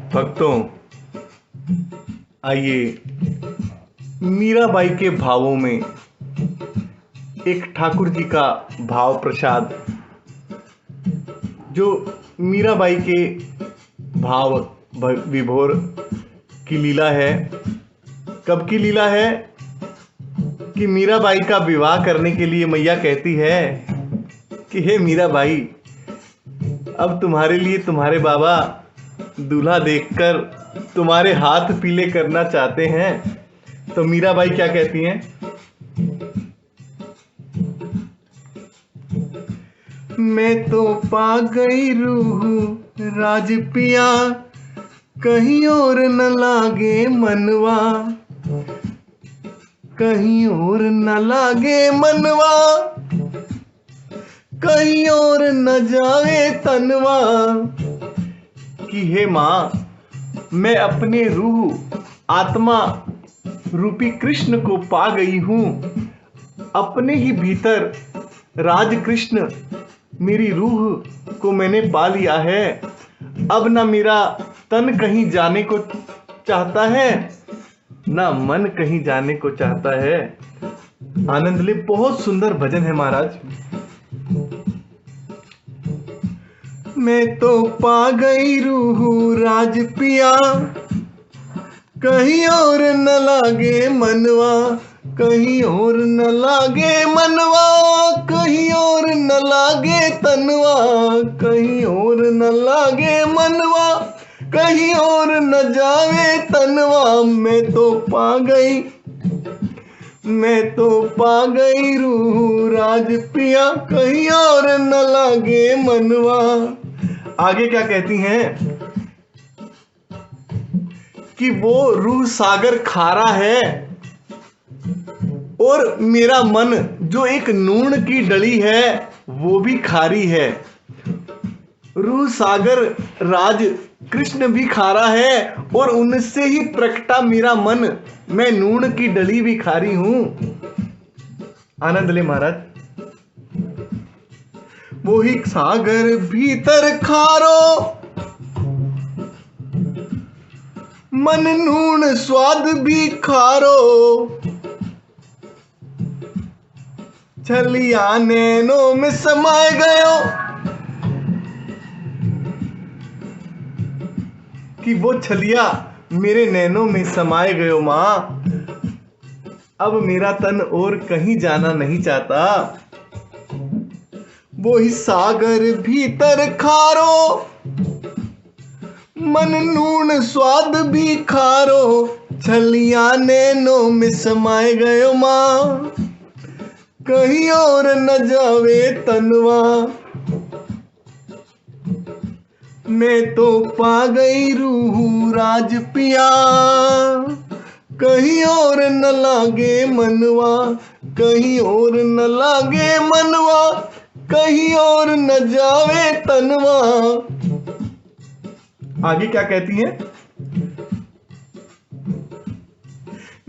भक्तों, आइए मीराबाई के भावों में एक ठाकुर जी का भाव प्रसाद, जो मीराबाई के भाव विभोर की लीला है। कब की लीला है कि मीराबाई का विवाह करने के लिए मैया कहती है कि हे मीराबाई, अब तुम्हारे लिए तुम्हारे बाबा दूल्हा देखकर तुम्हारे हाथ पीले करना चाहते हैं। तो मीराबाई क्या कहती हैं? मैं तो पा गई रूह राज पिया, कहीं और न लागे मनवा, कहीं और न लागे मनवा, कहीं और न जाए तनवा। कि हे माँ, मैं अपने रूह आत्मा रूपी कृष्ण को पा गई हूँ। अपने ही भीतर राज कृष्ण मेरी रूह को मैंने पा लिया है। अब ना मेरा तन कहीं जाने को चाहता है, ना मन कहीं जाने को चाहता है। आनंद ले, बहुत सुंदर भजन है महाराज। मैं तो पा गई रूह राज पिया, कहीं और न लागे मनवा, कहीं और न लागे मनवा, कहीं और न लागे तनवा, कहीं और न लागे मनवा, कहीं और न जावे तनवा। मैं तो पा गई, मैं तो पा गई रूह राज पिया, कहीं और न लागे मनवा। आगे क्या कहती हैं कि वो रूह सागर खारा है और मेरा मन जो एक नून की डली है वो भी खारी है। रूह सागर राज कृष्ण भी खारा है और उनसे ही प्रकटा मेरा मन, मैं नून की डली भी खारी हूं। आनंद ले महाराज। वो ही सागर भीतर खारो, मन नून स्वाद भी खारो, छलिया नैनों में समाये गयो। कि वो छलिया मेरे नैनों में समाये गयो माँ, अब मेरा तन और कहीं जाना नहीं चाहता। वो ही सागर भीतर खारो, मन नून स्वाद भी खारो, छलिया नैनों में समाये गयो माँ, कहीं और न जावे तनवा। मैं तो पा गई रूह राज पिया, कहीं और न लागे मनवा, कहीं और न लागे मनवा, कहीं और न जावे तनवा। आगे क्या कहती हैं?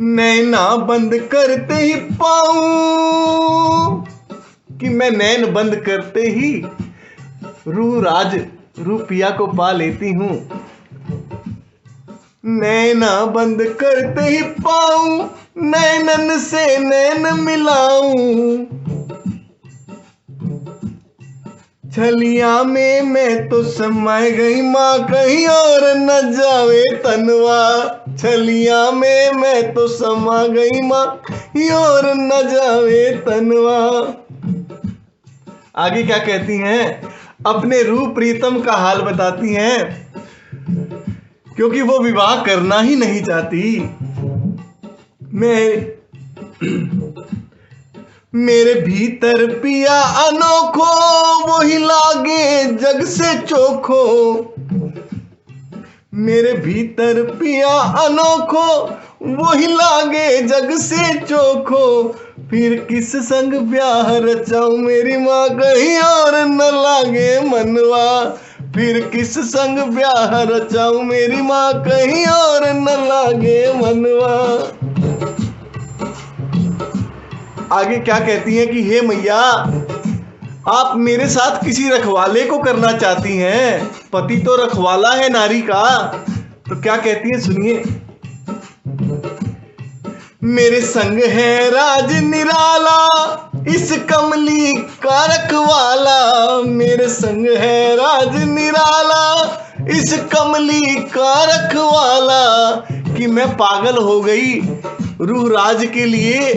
नैना बंद करते ही पाऊं, कि मैं नैन बंद करते ही रूह राज रूह पिया को पा लेती हूं। नैना बंद करते ही पाऊं, नैनन से नैन मिलाऊं, छलिया में मैं तो समाये गई माँ, कहीं और न जावे तनवा। छलिया में मैं तो समा गई माँ, कहीं और न जावे तनवा। आगे क्या कहती हैं? अपने रूह प्रीतम का हाल बताती हैं, क्योंकि वो विवाह करना ही नहीं चाहती। मेरे भीतर पिया अनोखो, वही लागे जग से चोखो। मेरे भीतर पिया अनोखो, वही लागे जग से चोखो। फिर किस संग ब्याह रचाऊं मेरी माँ, कहीं और न लागे मनवा। फिर किस संग ब्याह रचाऊं मेरी माँ, कहीं और न लागे मनवा। आगे क्या कहती हैं कि हे मैया, आप मेरे साथ किसी रखवाले को करना चाहती हैं। पति तो रखवाला है नारी का, तो क्या कहती है सुनिए। मेरे संग है राज निराला इस कमली का रखवाला, मेरे संग है राज निराला इस कमली का रखवाला, कि मैं पागल हो गई रूह राज के लिए।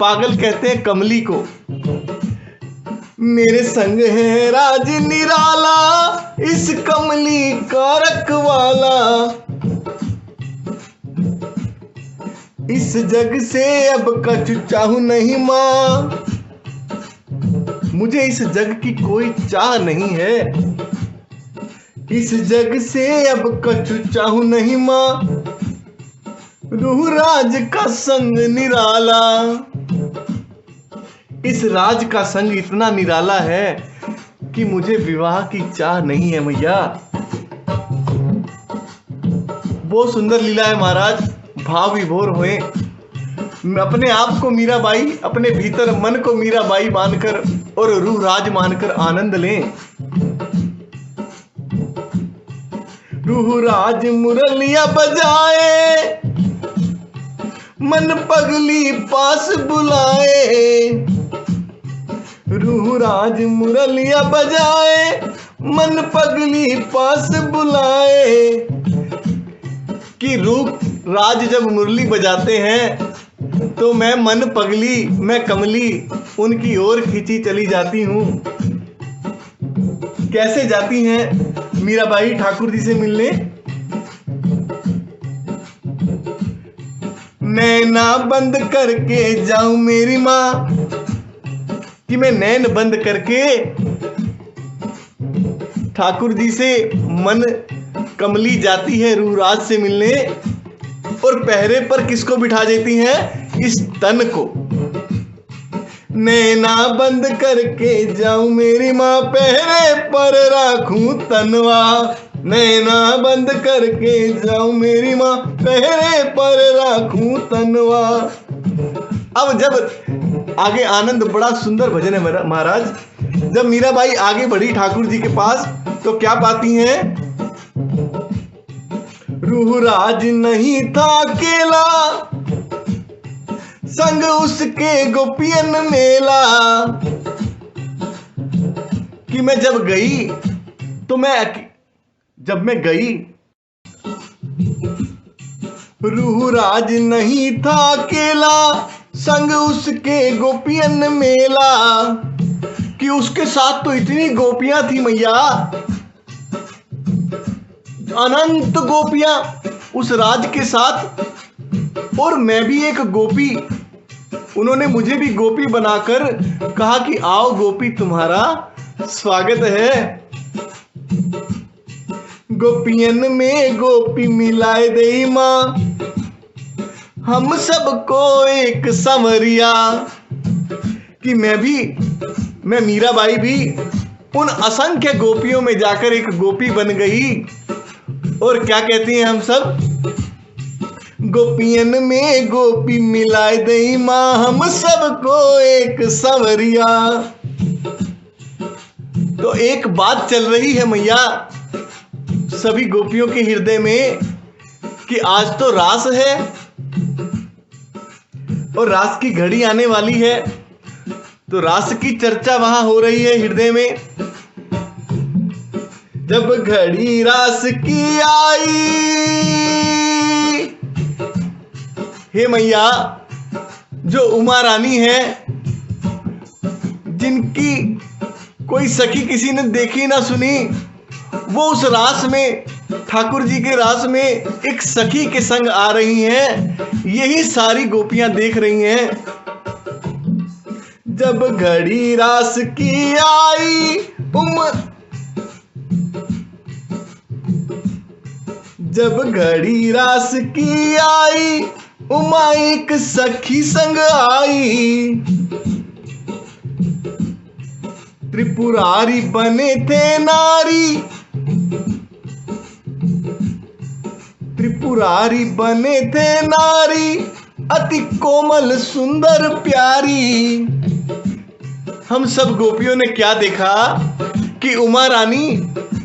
पागल कहते हैं कमली को। मेरे संग है राज निराला इस कमली का रखवाला, इस जग से अब कछु चाहूं नहीं माँ, मुझे इस जग की कोई चाह नहीं है। इस जग से अब कछु चाहूं नहीं माँ, रूह राज का संग निराला। इस राज का संग इतना निराला है कि मुझे विवाह की चाह नहीं है मैया। बहुत सुंदर लीला है महाराज। भाव विभोर हुए, अपने आप को मीराबाई, अपने भीतर मन को मीराबाई मानकर और रूह राज मानकर आनंद लें। रूह राज मुरलिया बजाए, मन पगली पास बुलाए। रूह राज मुरलिया बजाए, मन पगली पास बुलाए। कि रूह राज जब मुरली बजाते हैं तो मैं मन पगली, मैं कमली उनकी ओर खींची चली जाती हूँ। कैसे जाती हैं मीराबाई ठाकुर जी से मिलने? नैना बंद करके जाऊं मेरी माँ, कि मैं नैन बंद करके ठाकुर जी से मन कमली जाती है रूह राज से मिलने। और पहरे पर किसको बिठा देती हैं? इस तन को। नैना बंद करके जाऊं मेरी माँ, पहरे पर राखूं तनवा। नैना बंद करके जाऊं मेरी माँ, पहरे पर राखूं तनवा। अब जब आगे आनंद, बड़ा सुंदर भजन है महाराज। जब मीराबाई आगे बढ़ी ठाकुर जी के पास तो क्या पाती हैं? रूह राज नहीं था अकेला, संग उसके गोपियन मेला। कि मैं जब गई तो जब मैं गई, रूह राज नहीं था अकेला, संग उसके गोपियन मेला। कि उसके साथ तो इतनी गोपियां थी मैया, अनंत गोपियां उस राज के साथ, और मैं भी एक गोपी। उन्होंने मुझे भी गोपी बनाकर कहा कि आओ गोपी, तुम्हारा स्वागत है। गोपियन में गोपी मिलाए दे माँ, हम सबको एक संवरिया। कि मैं मीराबाई भी उन असंख्य गोपियों में जाकर एक गोपी बन गई। और क्या कहती हैं हम सब? गोपियन में गोपी मिलाए दई माँ, हम सबको एक संवरिया। तो एक बात चल रही है मैया सभी गोपियों के हृदय में कि आज तो रास है और रास की घड़ी आने वाली है। तो रास की चर्चा वहां हो रही है हृदय में। जब घड़ी रास की आई, हे मैया, जो उमा रानी है, जिनकी कोई सखी किसी ने देखी ना सुनी, वो उस रास में, ठाकुर जी के रास में एक सखी के संग आ रही हैं। यही सारी गोपियां देख रही हैं। जब घड़ी रास की आई जब घड़ी रास की आई, उमा एक सखी संग आई। त्रिपुरारी बने थे नारी, त्रिपुरारी बने थे नारी, अति कोमल सुंदर प्यारी। हम सब गोपियों ने क्या देखा कि उमा रानी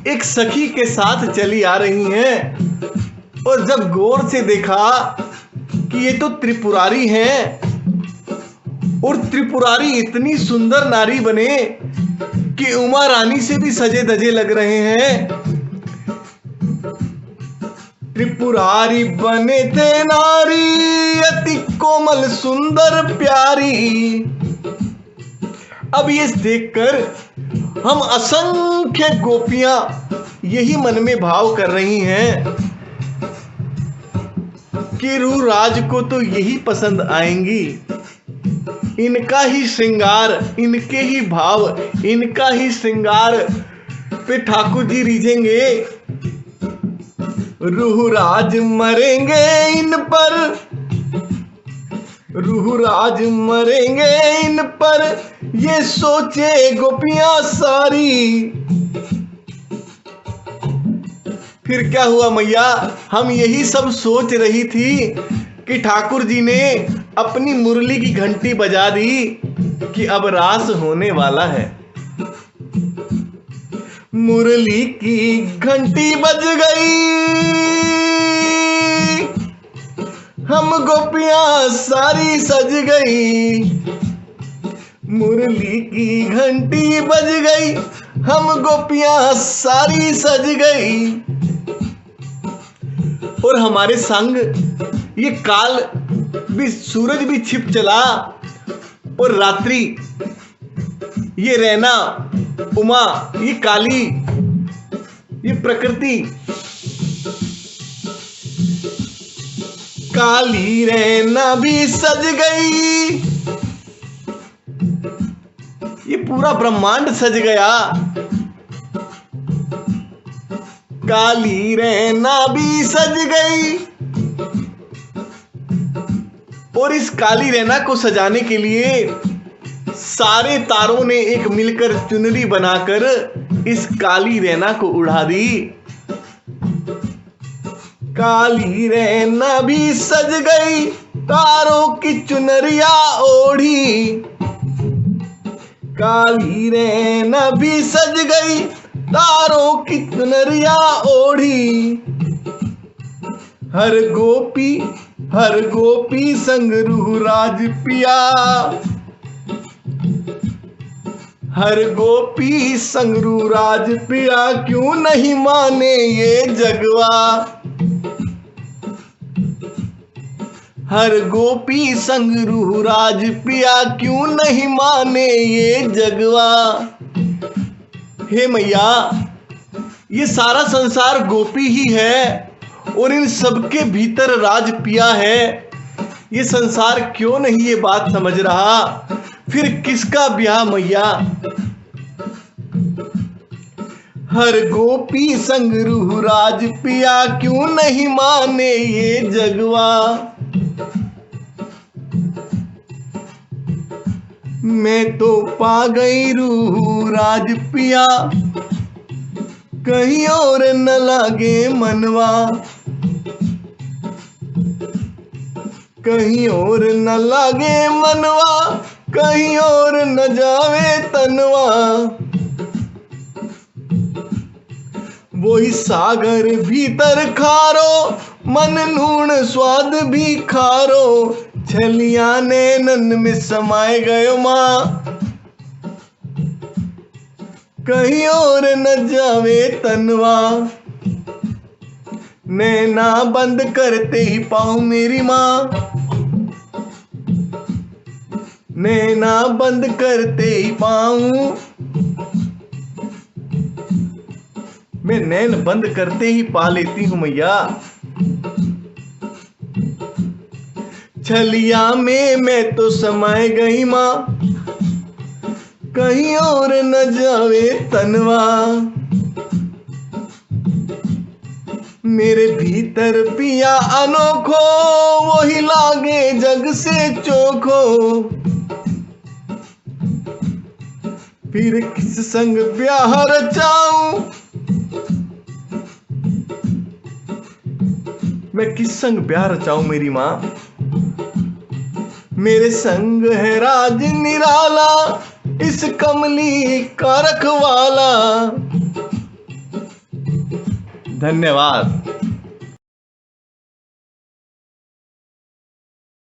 एक सखी के साथ चली आ रही हैं। और जब गौर से देखा कि ये तो त्रिपुरारी हैं और त्रिपुरारी इतनी सुंदर नारी बने कि उमा रानी से भी सजे धजे लग रहे हैं। त्रिपुरारी बने थे नारी अति कोमल सुंदर प्यारी। अब ये देखकर हम असंख्य गोपियां यही मन में भाव कर रही हैं कि रूराज को तो यही पसंद आएंगी, इनका ही श्रृंगार, इनके ही भाव, इनका ही श्रृंगार पे ठाकुर जी रीझेंगे। रूहराज मरेंगे इन पर, रूहराज मरेंगे इन पर, ये सोचे गोपियां सारी। फिर क्या हुआ मैया, हम यही सब सोच रही थी कि ठाकुर जी ने अपनी मुरली की घंटी बजा दी कि अब रास होने वाला है। मुरली की घंटी बज गई, हम गोपियां सारी सज गई। मुरली की घंटी बज गई, हम गोपियां सारी सज गई। और हमारे संग ये काल भी, सूरज भी छिप चला और रात्रि ये रैना, उमा, ये काली, ये प्रकृति, काली रैना भी सज गई। ये पूरा ब्रह्मांड सज गया। काली रैना भी सज गई। और इस काली रैना को सजाने के लिए सारे तारों ने एक मिलकर चुनरी बनाकर इस काली रैना को उड़ा दी। काली रैना भी सज गई, तारों की चुनरिया ओढ़ी। काली रैना भी सज गई, तारों की चुनरिया ओढ़ी। हर गोपी संग रूहराज पिया, हर गोपी संग रूहराज पिया, क्यों नहीं माने ये जगवा। हर गोपी संग रूहराज पिया, क्यों नहीं माने ये जगवा। हे मैया, ये सारा संसार गोपी ही है और इन सबके भीतर राज पिया है। ये संसार क्यों नहीं ये बात समझ रहा, फिर किसका ब्याह मैया। हर गोपी संग रूहराज पिया, क्यों नहीं माने ये जगवा। मैं तो पा गई रूहराज पिया, कहीं और न लागे मनवा। कहीं और न लागे मनवा, कहीं और न जावे तनवा। वही सागर भीतर खारो, मन नून स्वाद भी खारो। छलिया नैनन में समाये गयो माँ, कहीं और न जावे तनवा। नैना बंद करते ही पाऊं मेरी माँ, नैना बंद करते ही पाऊं। मैं नैन बंद करते ही पा लेती हूं मैया। छलिया में मैं तो समाये गई माँ, कहीं और न जावे तनवा। मेरे भीतर पिया अनोखो, वही लागे जग से चोखो। फिर किस संग ब्याह रचाऊं, मैं किस संग ब्याह रचाऊं मेरी माँ। मेरे संग है राज निराला, इस कमली का रखवाला। धन्यवाद।